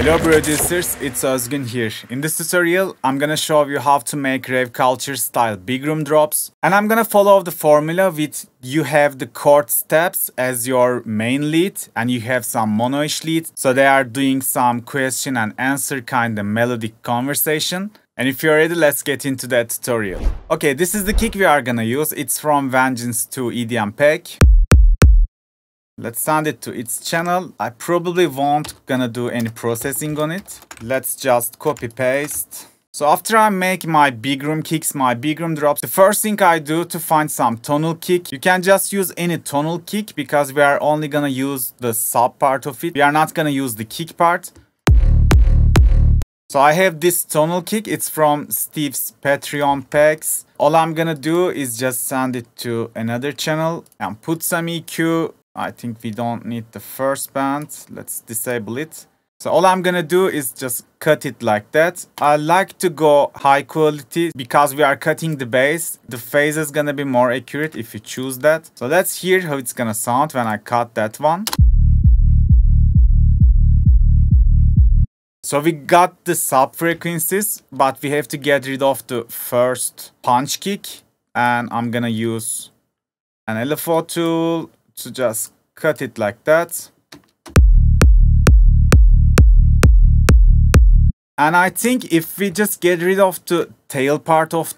Hello producers, it's Özgün here. In this tutorial, I'm gonna show you how to make rave culture style big room drops. And I'm gonna follow the formula with you have the chord steps as your main lead and you have some monoish lead. So they are doing some question and answer kind of melodic conversation. And if you're ready, let's get into that tutorial. Okay, this is the kick we are gonna use. It's from Vengeance 2 EDM pack. Let's send it to its channel. I probably won't gonna do any processing on it. Let's just copy paste. So after I make my big room kicks, my big room drops, the first thing I do to find some tonal kick. You can just use any tonal kick because we are only gonna use the sub part of it. We are not gonna use the kick part. So I have this tonal kick. It's from Steve's Patreon packs. All I'm gonna do is just send it to another channel and put some EQ. I think we don't need the first band. Let's disable it. So all I'm gonna do is just cut it like that. I like to go high quality because we are cutting the bass. The phase is gonna be more accurate if you choose that. So let's hear how it's gonna sound when I cut that one. So we got the sub frequencies, but we have to get rid of the first punch kick. And I'm gonna use an LFO tool to just cut it like that. And I think if we just get rid of the tail part of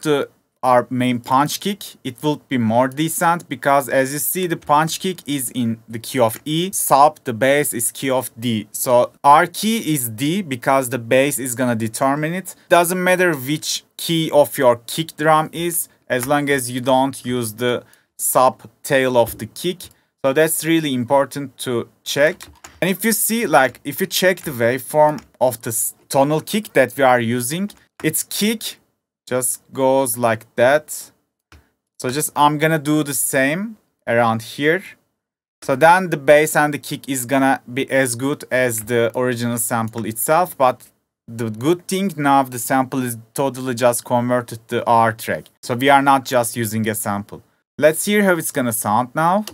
our main punch kick, it will be more decent because as you see, the punch kick is in the key of E, sub, the bass is key of D. So our key is D because the bass is gonna determine it. Doesn't matter which key of your kick drum is, as long as you don't use the sub tail of the kick. So that's really important to check. And if you see, like, if you check the waveform of the tonal kick that we are using, its kick just goes like that. So just, I'm gonna do the same around here. So then the bass and the kick is gonna be as good as the original sample itself. But the good thing now, the sample is totally just converted to our track. So we are not just using a sample. Let's hear how it's gonna sound now.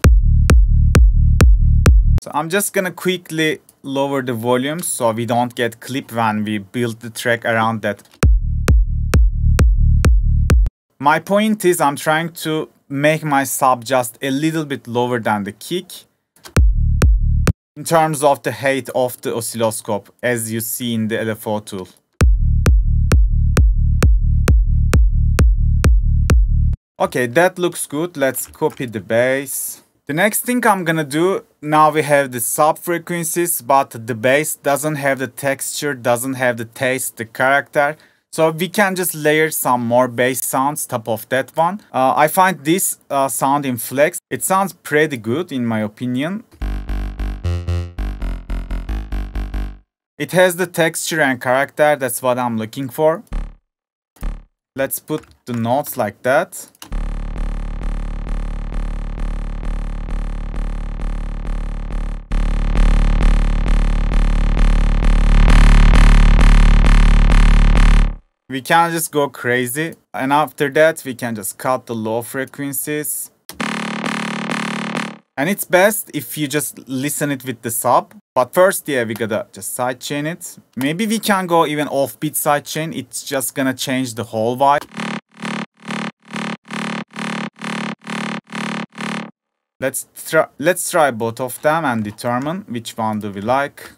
So I'm just gonna quickly lower the volume so we don't get clip when we build the track around that. My point is I'm trying to make my sub just a little bit lower than the kick in terms of the height of the oscilloscope, as you see in the LFO tool. Okay, that looks good. Let's copy the bass. The next thing I'm gonna do, now we have the sub frequencies, but the bass doesn't have the texture, doesn't have the taste, the character. So we can just layer some more bass sounds top of that one. I find this sound in Flex. It sounds pretty good in my opinion. It has the texture and character, that's what I'm looking for. Let's put the notes like that. We can just go crazy, and after that we can just cut the low frequencies. And it's best if you just listen it with the sub. But first, yeah, we gotta just sidechain it. Maybe we can go even offbeat sidechain. It's just gonna change the whole vibe. Let's try both of them and determine which one do we like.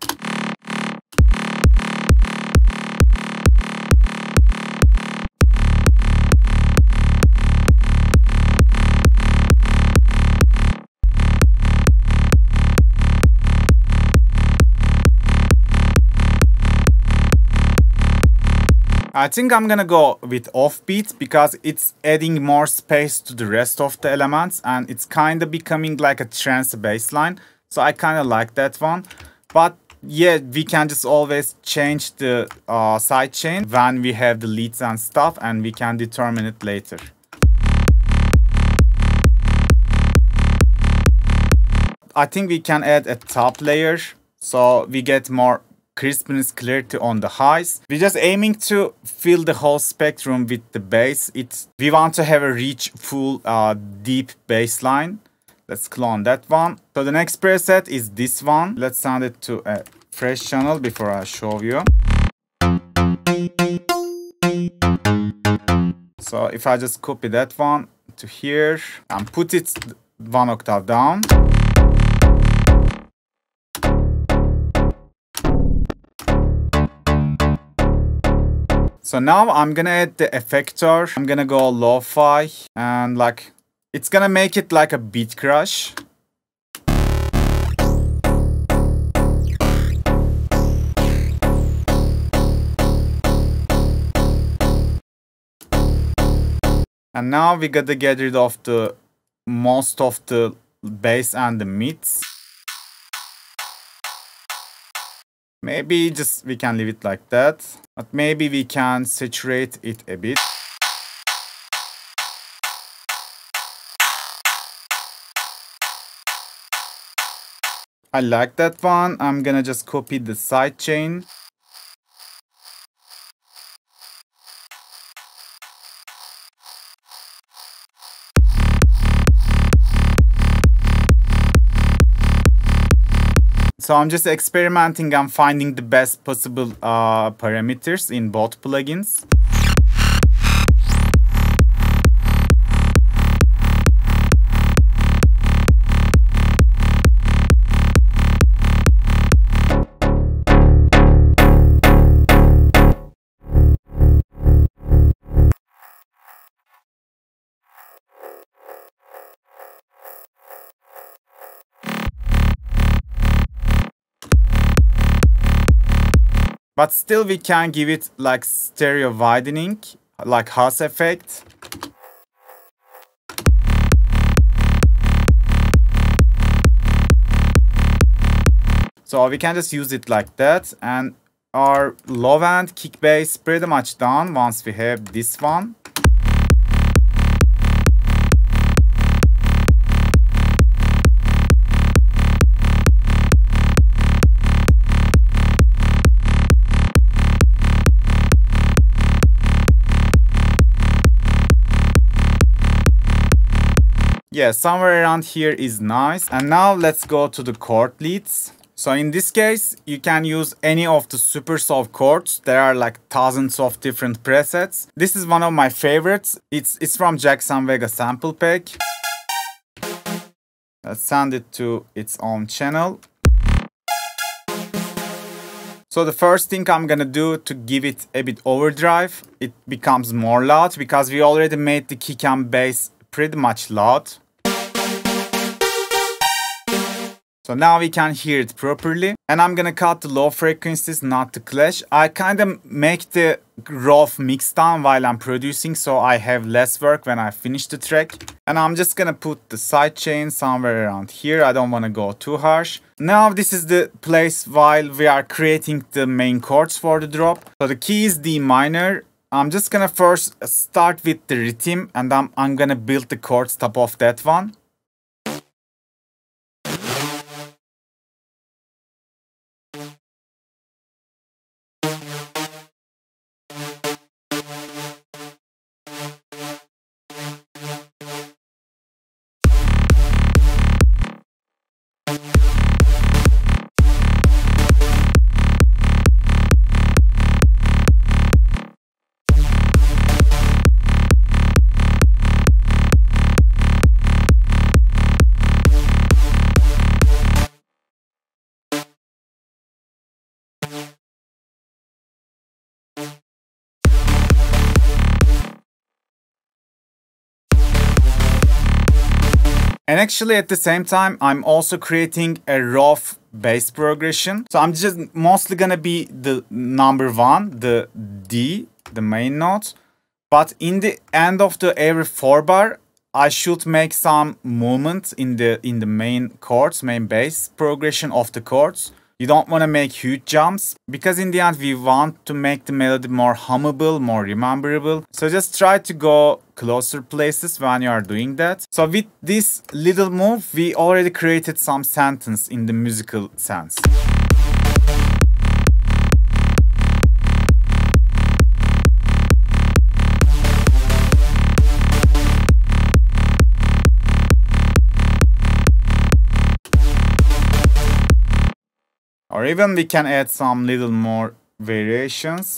I think I'm gonna go with offbeat because it's adding more space to the rest of the elements and it's kind of becoming like a trance bassline. So I kind of like that one. But yeah, we can just always change the sidechain when we have the leads and stuff, and we can determine it later. I think we can add a top layer so we get more crispness, clarity on the highs. We're just aiming to fill the whole spectrum with the bass. We want to have a rich, full, deep bass line. Let's clone that one. So the next preset is this one. Let's send it to a fresh channel before I show you. So if I just copy that one to here and put it 1 octave down. So now I'm gonna add the effector. I'm gonna go lo-fi and like it's gonna make it like a beat crash. And now we gotta get rid of the most of the bass and the mids. Maybe just we can leave it like that, but maybe we can saturate it a bit. I like that one. I'm gonna just copy the side chain. So I'm just experimenting and finding the best possible parameters in both plugins. But still we can give it like stereo widening, like Haas effect. So we can just use it like that, and our low end kick bass pretty much done once we have this one. Yeah, somewhere around here is nice. And now let's go to the chord leads. So in this case, you can use any of the supersaw chords. There are like thousands of different presets. This is one of my favorites. It's from Jackson Vega sample pack. Let's send it to its own channel. So the first thing I'm gonna do to give it a bit overdrive, it becomes more loud because we already made the kick and bass pretty much loud. So now we can hear it properly. And I'm gonna cut the low frequencies not to clash. I kind of make the RAVE mix down while I'm producing, so I have less work when I finish the track. And I'm just gonna put the side chain somewhere around here. I don't wanna go too harsh. Now this is the place while we are creating the main chords for the drop. So the key is D minor. I'm just gonna first start with the rhythm, and I'm gonna build the chords top of that one. And actually at the same time, I'm also creating a RAVE bass progression. So I'm just mostly gonna be the number one, the D, the main note. But in the end of the every 4 bar, I should make some movement in the main chords, main bass progression of the chords. You don't want to make huge jumps because in the end we want to make the melody more hummable, more rememberable. So just try to go closer places when you are doing that. So with this little move, we already created some sentence in the musical sense. Or even we can add some little more variations.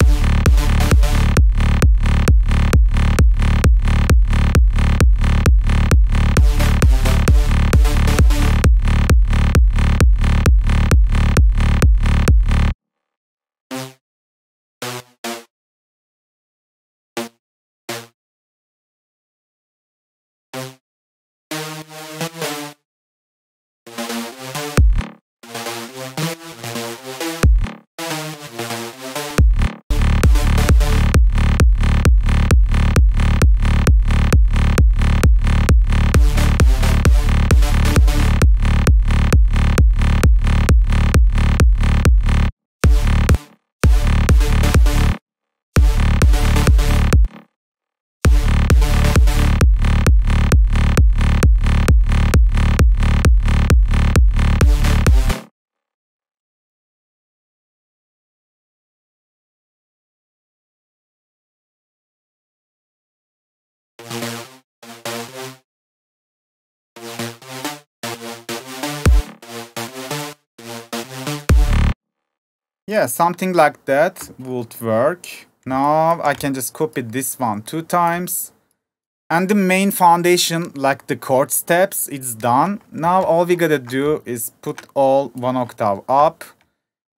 Yeah, something like that would work. Now I can just copy this one 2 times. And the main foundation, like the chord steps, it's done. Now all we gotta do is put all 1 octave up.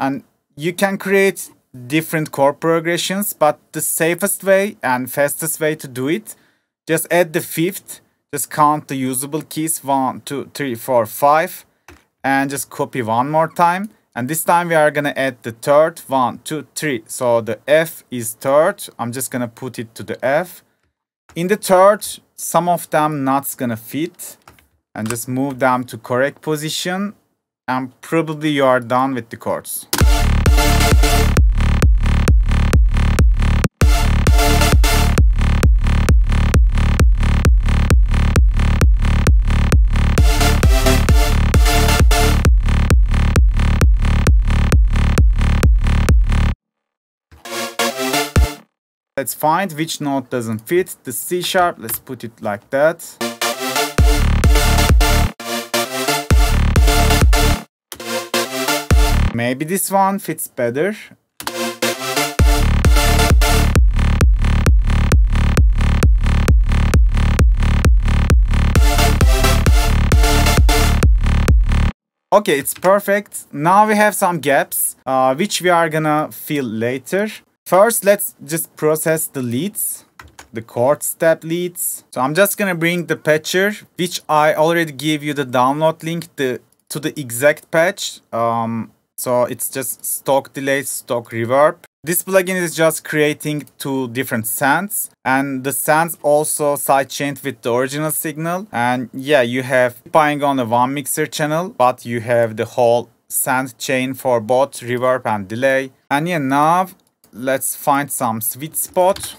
And you can create different chord progressions, but the safest way and fastest way to do it, just add the 5th, just count the usable keys 1, 2, 3, 4, 5, and just copy one more time. And this time we are gonna add the 3rd, 1, 2, 3. So the F is 3rd. I'm just gonna put it to the F. In the 3rd, some of them nots gonna fit, and just move them to correct position, and probably you are done with the chords. Let's find which note doesn't fit. The C sharp, let's put it like that. Maybe this one fits better. Okay, it's perfect. Now we have some gaps, which we are gonna fill later. First, let's just process the leads, the chord step leads. So I'm just gonna bring the patcher, which I already gave you the download link to the exact patch. So it's just stock delay, stock reverb. This plugin is just creating 2 different sounds, and the sounds also sidechained with the original signal. And yeah, you have buying on a 1 mixer channel, but you have the whole sound chain for both reverb and delay. And yeah, now let's find some sweet spot.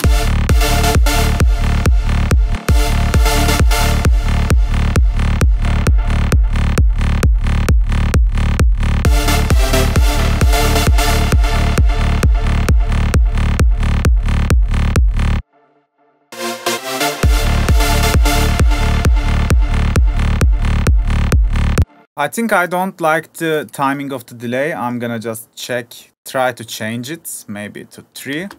I think I don't like the timing of the delay. I'm gonna just try to change it, maybe to 3.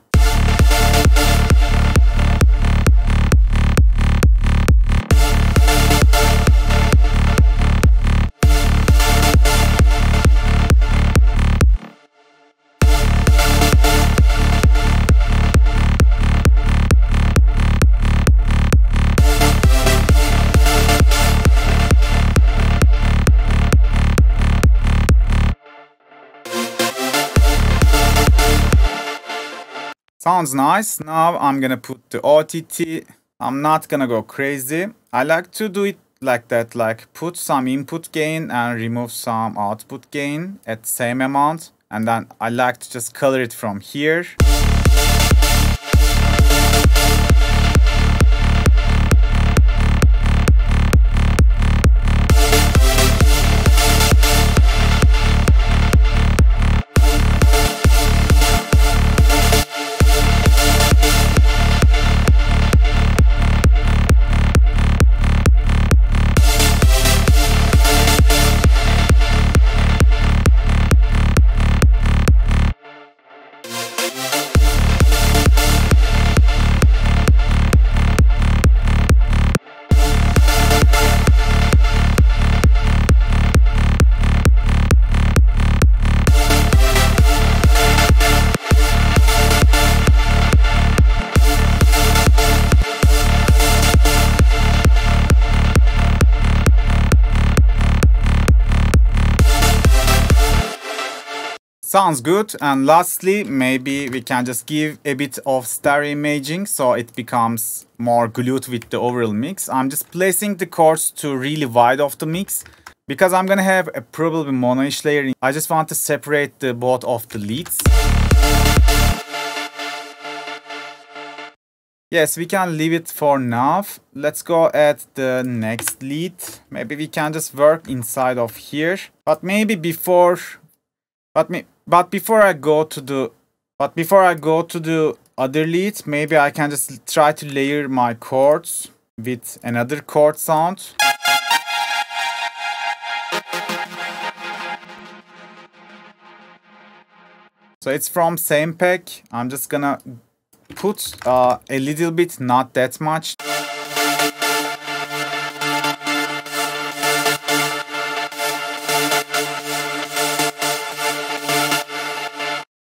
Sounds nice. Now I'm gonna put the OTT. I'm not gonna go crazy. I like to do it like that, like put some input gain and remove some output gain at the same amount. And then I like to just color it from here. Sounds good. And lastly, maybe we can just give a bit of stereo imaging so it becomes more glued with the overall mix. I'm just placing the chords to really wide of the mix because I'm gonna have a probably mono-ish layer. I just want to separate the both of the leads. Yes, we can leave it for now. Let's go at the next lead. Maybe we can just work inside of here. But maybe before I go to the other lead, maybe I can just try to layer my chords with another chord sound. So it's from same pack. I'm just gonna put a little bit, not that much.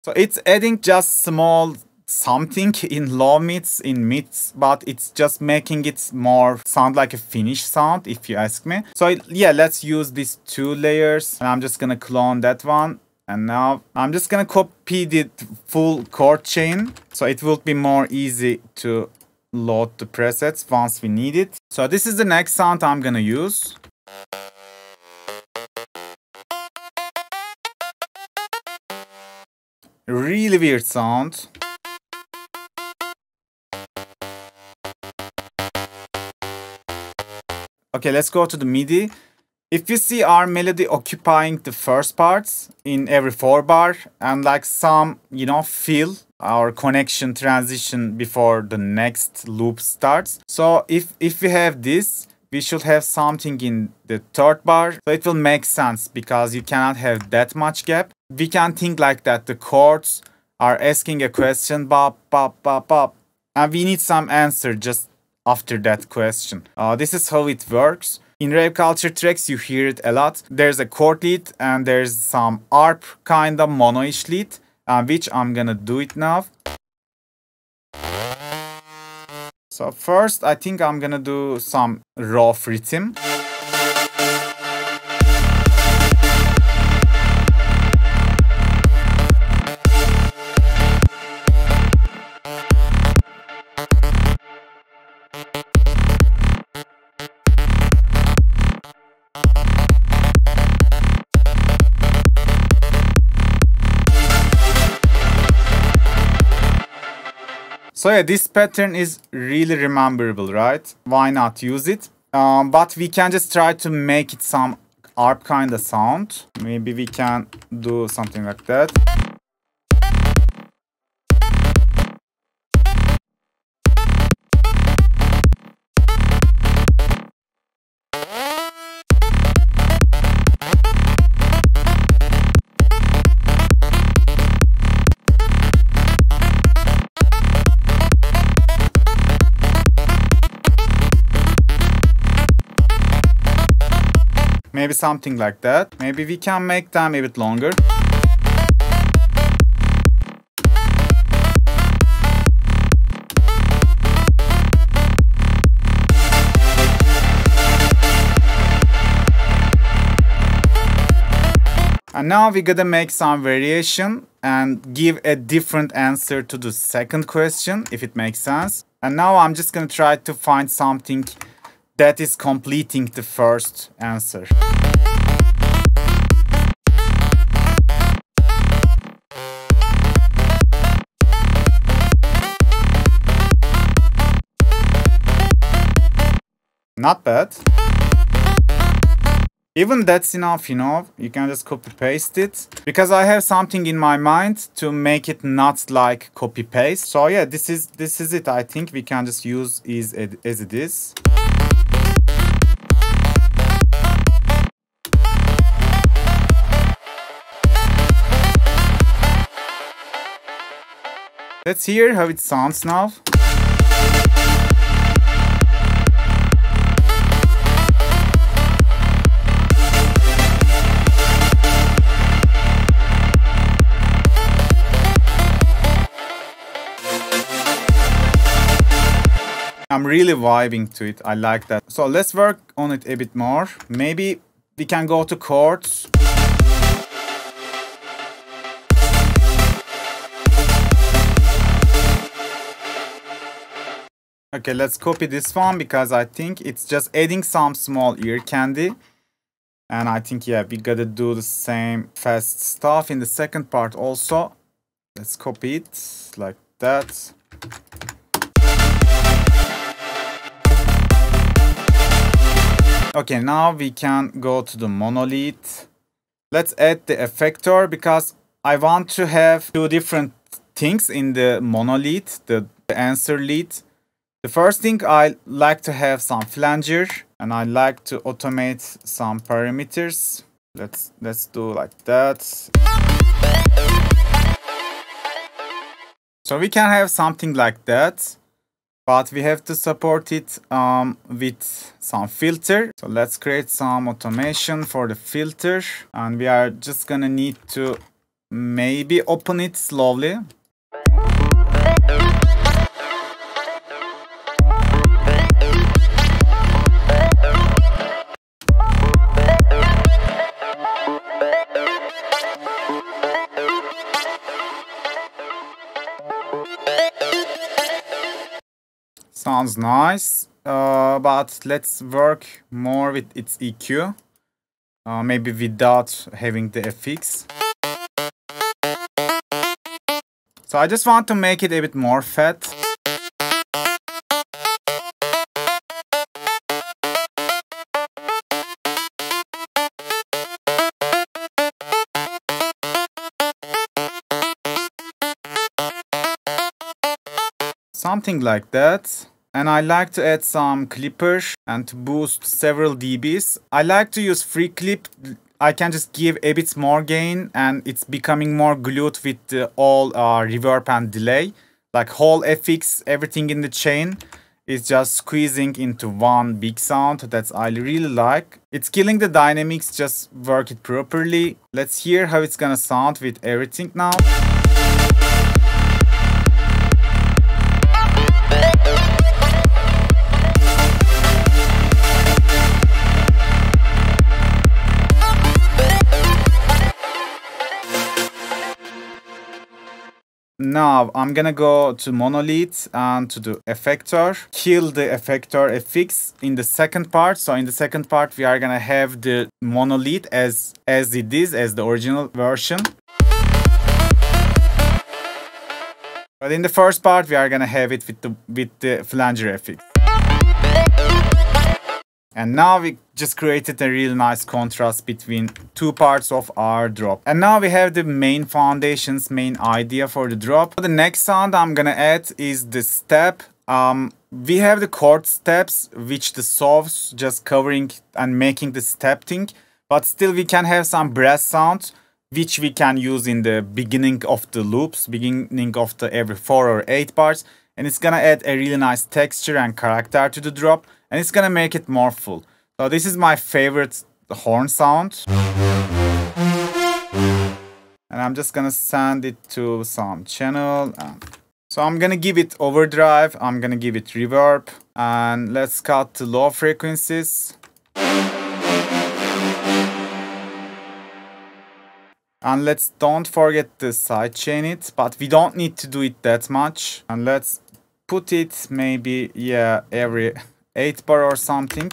So it's adding just small something in low mids, in mids, but it's just making it more sound like a finished sound, if you ask me. So yeah, let's use these two layers, and I'm just gonna clone that one. And now I'm just gonna copy the full chord chain, so it will be more easy to load the presets once we need it. So this is the next sound I'm gonna use. Really weird sound. Okay, let's go to the MIDI. If you see our melody occupying the first parts in every 4 bar and like some, you know, fill our connection transition before the next loop starts. So if we have this, we should have something in the 3rd bar. So it will make sense because you cannot have that much gap. We can think like that. The chords are asking a question, bop, bop, bop, bop. And we need some answer just after that question. This is how it works. In rave culture tracks, you hear it a lot. There's a chord lead and there's some arp kind of mono-ish lead, which I'm gonna do it now. So first, I think I'm gonna do some raw rhythm. So yeah, this pattern is really rememberable, right? Why not use it? But we can just try to make it some arp kind of sound. Maybe we can do something like that. Maybe something like that. Maybe we can make them a bit longer. And now we gotta make some variation and give a different answer to the second question, if it makes sense. And now I'm just gonna try to find something that is completing the first answer. Not bad. Even that's enough, you know, you can just copy paste it. Because I have something in my mind to make it not like copy paste. So yeah, this is it. I think we can just use as it is. Let's hear how it sounds now. I'm really vibing to it. I like that. So let's work on it a bit more. Maybe we can go to chords. Okay, let's copy this one because I think it's just adding some small ear candy. And I think, yeah, we gotta do the same fast stuff in the second part also. Let's copy it like that. Okay, now we can go to the mono lead. Let's add the effector because I want to have two different things in the mono lead, the answer lead. The first thing, I like to have some flanger and I like to automate some parameters. Let's do like that. So we can have something like that, but we have to support it with some filter. So let's create some automation for the filter, and we are just gonna need to maybe open it slowly. Sounds nice, but let's work more with its EQ, maybe without having the FX. So I just want to make it a bit more fat. Something like that. And I like to add some clippers and to boost several dBs. I like to use free clip. I can just give a bit more gain and it's becoming more glued with the all reverb and delay. Like whole FX, everything in the chain is just squeezing into one big sound. That's I really like. It's killing the dynamics, just work it properly. Let's hear how it's gonna sound with everything now. Now I'm gonna go to mono lead and to the effector, kill the effector FX in the second part. So in the second part we are gonna have the mono lead as it is, as the original version. But in the first part we are gonna have it with the flanger FX. And now we just created a really nice contrast between two parts of our drop. And now we have the main foundations, main idea for the drop. The next sound I'm gonna add is the step. We have the chord steps, which the saws just covering and making the step thing. But still we can have some brass sounds, which we can use in the beginning of the loops, beginning of the every 4 or 8 bars. And it's gonna add a really nice texture and character to the drop. And it's gonna make it more full. So this is my favorite horn sound. And I'm just gonna send it to some channel. So I'm gonna give it overdrive, I'm gonna give it reverb. And let's cut the low frequencies. And don't forget to sidechain it, but we don't need to do it that much. And let's put it maybe, yeah, every 8 bar or something.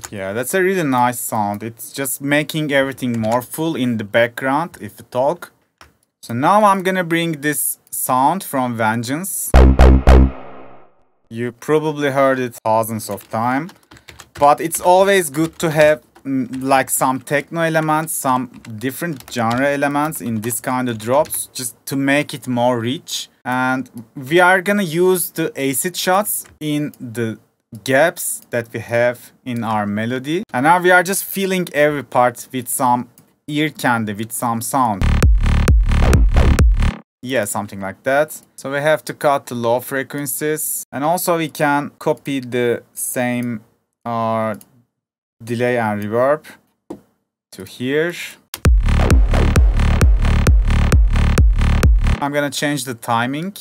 Yeah, that's a really nice sound. It's just making everything more full in the background if you talk. So now I'm gonna bring this sound from Vengeance. You probably heard it thousands of times, but it's always good to have like some techno elements, some different genre elements in this kind of drops, just to make it more rich. And we are gonna use the acid shots in the gaps that we have in our melody. And now we are just filling every part with some ear candy, with some sound. Yeah, something like that. So we have to cut the low frequencies. And also we can copy the same delay and reverb to here. I'm gonna change the timing.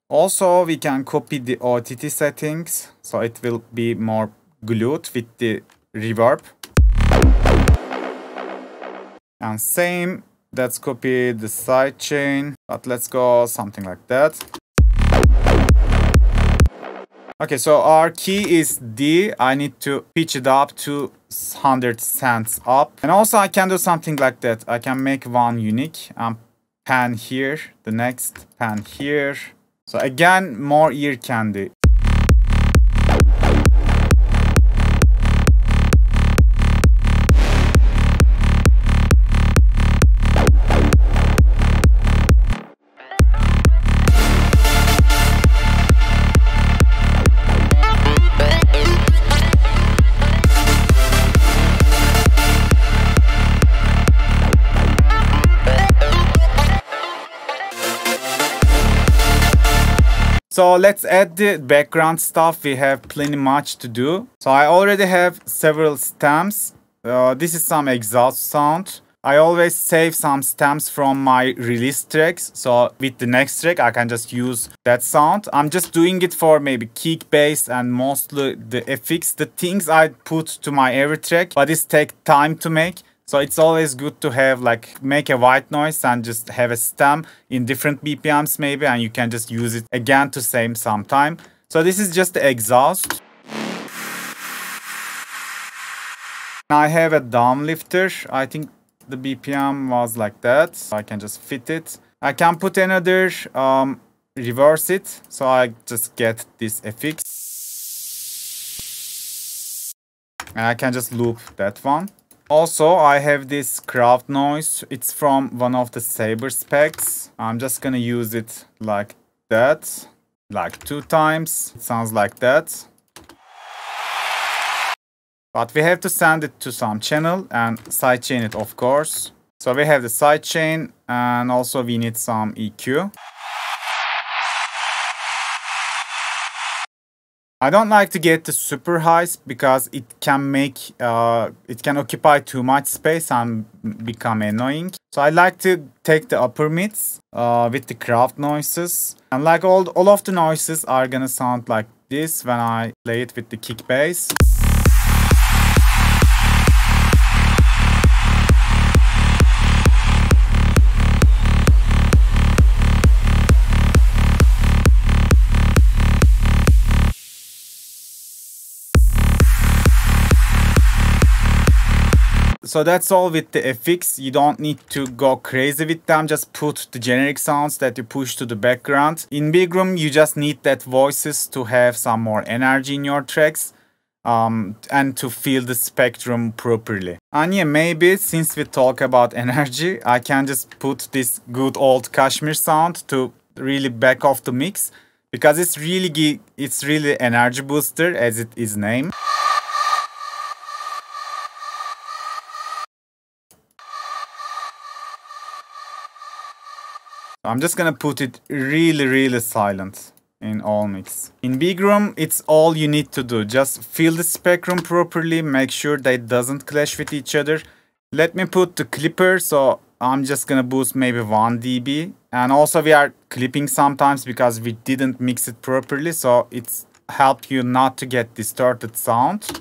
Also, we can copy the OTT settings, so it will be more glued with the reverb. And same, let's copy the sidechain, but let's go something like that. Okay, so our key is D. I need to pitch it up to 100 cents up. And also I can do something like that. I can make one unique pan here, the next pan here. So again, more ear candy. So let's add the background stuff. We have plenty much to do. So I already have several stems. This is some exhaust sound. I always save some stems from my release tracks. So with the next track, I can just use that sound. I'm just doing it for maybe kick, bass, and mostly the FX. The things I put to my every track, but this take time to make. So it's always good to have make a white noise and just have a stem in different BPMs maybe, and you can just use it again to save some time. So this is just the exhaust. I have a down lifter. I think the BPM was like that. So I can just fit it. I can put another reverse it. So I just get this FX. And I can just loop that one. Also, I have this crowd noise. It's from one of the Saber specs. I'm just gonna use it like that, like 2 times. It sounds like that. But we have to send it to some channel and sidechain it, of course. So we have the sidechain, and also we need some EQ. I don't like to get the super highs because it can occupy too much space and become annoying. So I like to take the upper mids with the crowd noises. And like all of the noises are gonna sound like this when I play it with the kick bass. So that's all with the FX. You don't need to go crazy with them. Just put the generic sounds that you push to the background. In big room, you just need that voices to have some more energy in your tracks and to feel the spectrum properly. And yeah, maybe since we talk about energy, I can just put this good old Kashmir sound to really back off the mix, because it's really energy booster as it is named. I'm just gonna put it really silent in all mix. In big room, it's all you need to do. Just feel the spectrum properly, make sure that it doesn't clash with each other. Let me put the clipper, so I'm just gonna boost maybe 1 dB. And also we are clipping sometimes because we didn't mix it properly, so it's help you not to get distorted sound.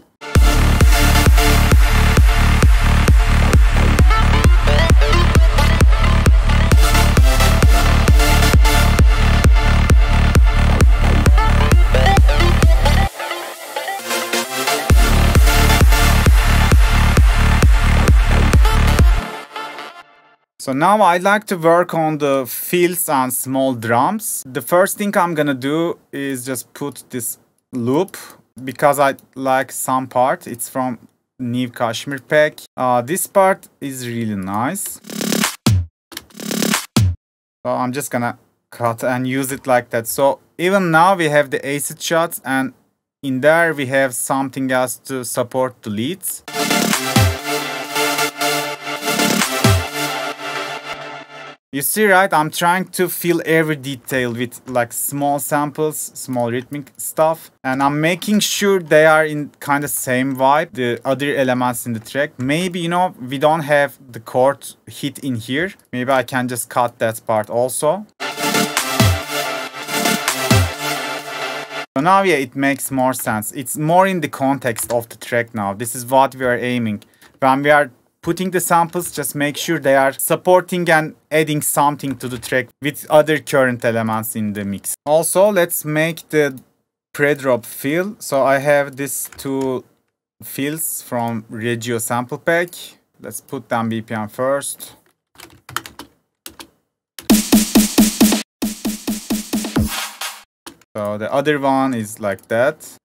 So now I like to work on the fills and small drums. The first thing I'm gonna do is just put this loop, because I like some part. It's from new Kashmir pack. This part is really nice. So I'm just gonna cut and use it like that. So even now we have the acid shots, and in there we have something else to support the leads. You see, right? I'm trying to fill every detail with like small samples, small rhythmic stuff. And I'm making sure they are in kind of same vibe, the other elements in the track. Maybe, you know, we don't have the chord hit in here. Maybe I can just cut that part also. So now, yeah, it makes more sense. It's more in the context of the track now. This is what we are aiming. When we are putting the samples, just make sure they are supporting and adding something to the track with other current elements in the mix. Also, let's make the pre-drop fill. So I have these two fills from Regio sample pack. Let's put down BPM first. So the other one is like that.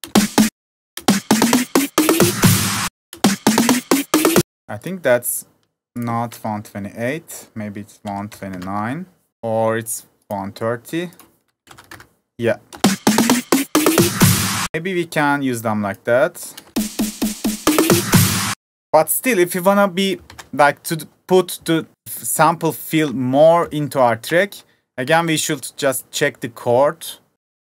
I think that's not 128, maybe it's 129 or it's 130. Yeah. Maybe we can use them like that. But still, if you wanna be like to put the sample fill more into our track, again, we should just check the chord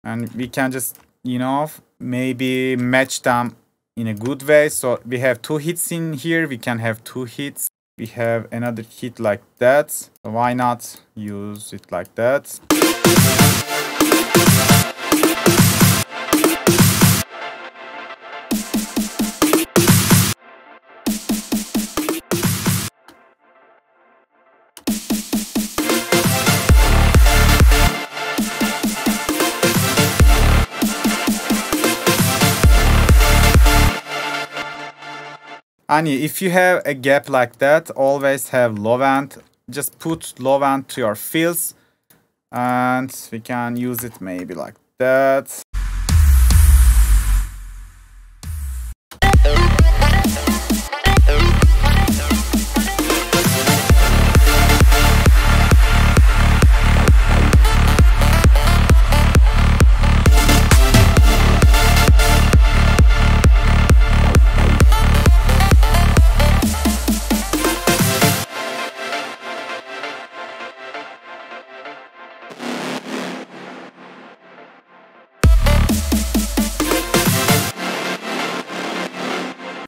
and we can just, you know, maybe match them in a good way. So we have two hits in here, we can have two hits. We have another hit like that. So why not use it like that? And if you have a gap like that, always have low end. Just put low end to your fills and we can use it maybe like that.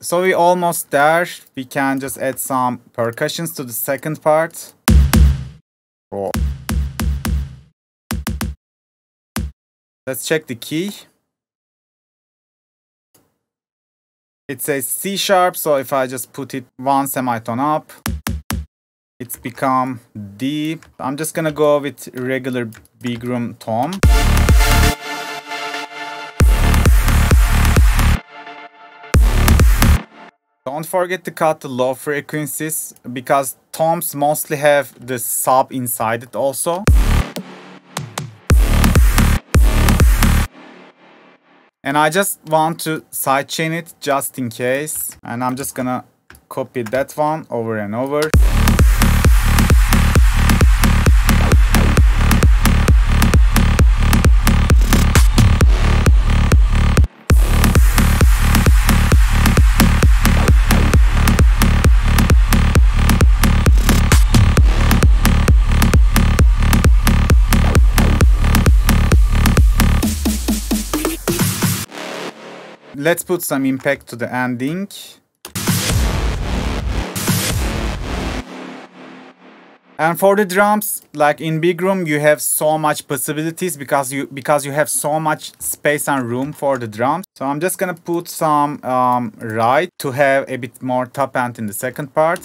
So we're almost there. We can just add some percussions to the second part. Oh. Let's check the key. It says C sharp, so if I just put it one semitone up, it's become D. I'm just gonna go with regular big room tom. Don't forget to cut the low frequencies because toms mostly have the sub inside it also. And I just want to sidechain it just in case. And I'm just gonna copy that one over and over. Let's put some impact to the ending. And for the drums, like in big room, you have so much possibilities because you have so much space and room for the drums. So I'm just gonna put some ride to have a bit more top end in the second part.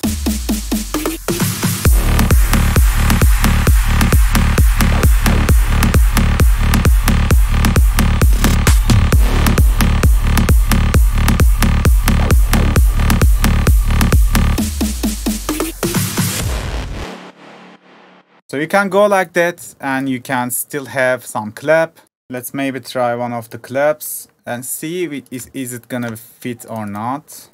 So you can go like that and you can still have some clap. Let's maybe try one of the claps and see if is it gonna fit or not.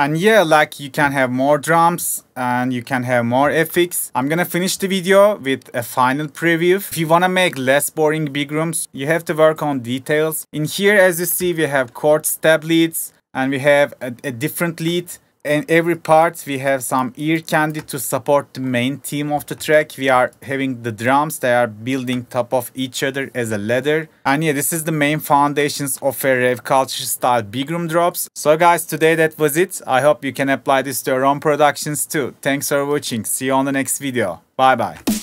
And yeah, like you can have more drums and you can have more effects. I'm gonna finish the video with a final preview. If you wanna make less boring big rooms, you have to work on details. In here, as you see, we have chord step leads and we have a different lead. In every part we have some ear candy to support the main theme of the track. We are having the drums, they are building top of each other as a ladder. And yeah, this is the main foundations of a rave culture style big room drops. So guys, today that was it. I hope you can apply this to your own productions too. Thanks for watching. See you on the next video. Bye bye.